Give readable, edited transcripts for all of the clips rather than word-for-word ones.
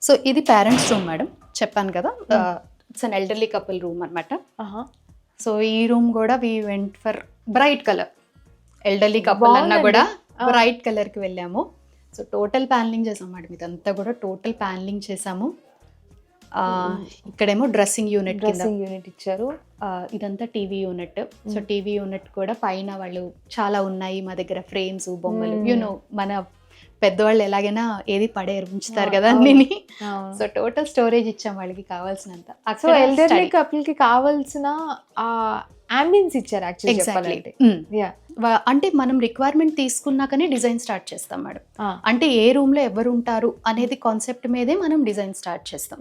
So ఇది parents room madam, చెప్పాను కదా. It's an elderly couple room అనమాట. సో ఈ రూమ్ కూడా we went for bright colour. Elderly couple అన్నా కూడా బ్రైట్ కలర్కి వెళ్ళాము. సో టోటల్ ప్యానలింగ్ చేసాం మేడం, ఇదంతా కూడా టోటల్ ప్యానలింగ్ చేసాము. ఇక్కడేమో డ్రెస్సింగ్ యూనిట్ ఇచ్చారు. ఇదంతా TV unit. So TV unit కూడా పైన వాళ్ళు చాలా ఉన్నాయి మా దగ్గర, ఫ్రేమ్స్, బొమ్మలు. యూనో మన పెద్దవాళ్ళు ఎలాగైనా ఏది పడేరు, ఉంచుతారు కదా అన్ని. సో టోటల్ స్టోరేజ్ ఇచ్చాం వాళ్ళకి కావాల్సినంత. సో ఎల్డర్లీ కపుల్ కి కావాల్సిన అంబియన్స్ ఇచ్చారు యాక్చువల్లీ. అంటే మనం రిక్వైర్మెంట్ తీసుకున్నాకనే డిజైన్ స్టార్ట్ చేస్తాం మేడం. అంటే ఏ రూమ్ లో ఎవరు ఉంటారు అనేది కాన్సెప్ట్ మీదే మనం డిజైన్ స్టార్ట్ చేస్తాం.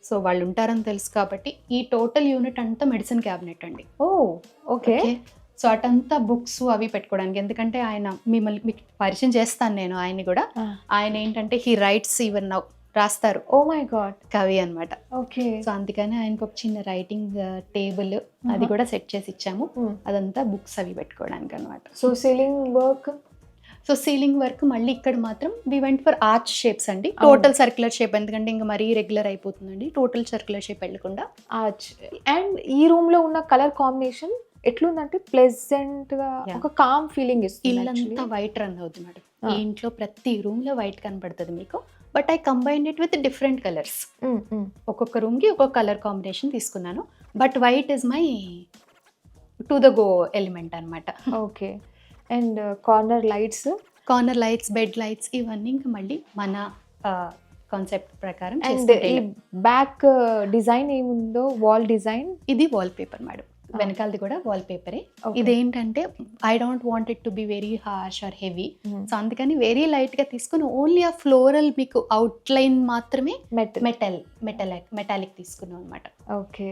సో వాళ్ళు ఉంటారని తెలుసు కాబట్టి ఈ టోటల్ యూనిట్ అంతా మెడిసిన్ క్యాబినెట్ అండి. ఓకే. సో అటంతా బుక్స్ అవి పెట్టుకోవడానికి, ఎందుకంటే ఆయన మిమ్మల్ని మీకు పరిచయం చేస్తాను నేను ఆయన్ని కూడా. ఆయన ఏంటంటే హీ రైట్స్ ఈవెన్ నౌ, రాస్తారు. ఓ మై గాడ్, కవి అనమాట. ఓకే. సో అందుకని ఆయనకు ఒక చిన్న రైటింగ్ టేబుల్ అది కూడా సెట్ చేసి ఇచ్చాము. అదంతా బుక్స్ అవి పెట్టుకోవడానికి అనమాట. సో సీలింగ్ వర్క్ మళ్ళీ ఇక్కడ మాత్రం we went for arch shapes అండి. టోటల్ సర్క్యులర్ షేప్, ఎందుకంటే ఇంకా మరీ రెగ్యులర్ అయిపోతుందండి. టోటల్ సర్క్యులర్ షేప్ వెళ్ళకుండా ఆర్చ్. అండ్ ఈ రూమ్ లో ఉన్న కలర్ కాంబినేషన్ ఎట్లుందంటే ప్లెజెంట్ గా ఒక కామ్ ఫీలింగ్ ఇస్తుంది. ఇల్లంతా వైట్ రన్ అవుతుంది మేడం. ఈ ఇంట్లో ప్రతి రూమ్ లో వైట్ కనబడుతుంది మీకు. But I combined it with different colours. ఒక్కొక్క రూమ్ కి ఒక్కొక్క కలర్ కాంబినేషన్ తీసుకున్నాను. But white is my to the go element అనమాట. Okay. And corner lights, bed lights, ఇవన్నీ ఇంకా మళ్ళీ మన కాన్సెప్ట్ ప్రకారం. అండ్ ఈ బ్యాక్ డిజైన్ ఏముందో, వాల్ డిజైన్, ఇది వాల్ పేపర్ మేడం. వెనకాలది కూడా వాల్ పేపరే. ఇదేంటంటే I don't want it to be very harsh or heavy. So అందుకని వెరీ లైట్ గా తీసుకుని ఓన్లీ ఆ ఫ్లోరల్ మీకు అవుట్ లైన్ మాత్రమే మెటాలిక్ తీసుకున్నాం అనమాట. ఓకే.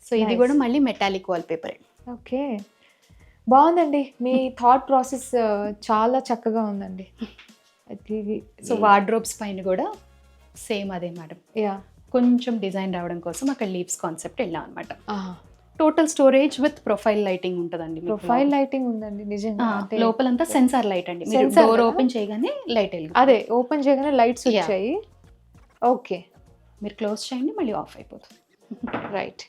సో ఇది కూడా మళ్ళీ మెటాలిక్ వాల్ పేపరే. ఓకే, బాగుందండి. మీ థాట్ ప్రాసెస్ చాలా చక్కగా ఉందండి. సో వార్డ్రోబ్స్ పైన కూడా సేమ్ అదే మేడం. కొంచెం డిజైన్ రావడం కోసం అక్కడ లీవ్స్ కాన్సెప్ట్ వెళ్ళాం అనమాట. Total storage with profile lighting ఉంటుందండి. ప్రొఫైల్ లైటింగ్ ఉందండి నిజంగా. లోపలంతా సెన్సార్ లైట్ అండి. డోర్ ఓపెన్ చేయగానే లైట్ వెళ్తుంది. అదే ఓపెన్ చేయగానే లైట్స్ వచ్చాయి. ఓకే, మీరు క్లోజ్ చేయండి, మళ్ళీ ఆఫ్ అయిపోతుంది. రైట్.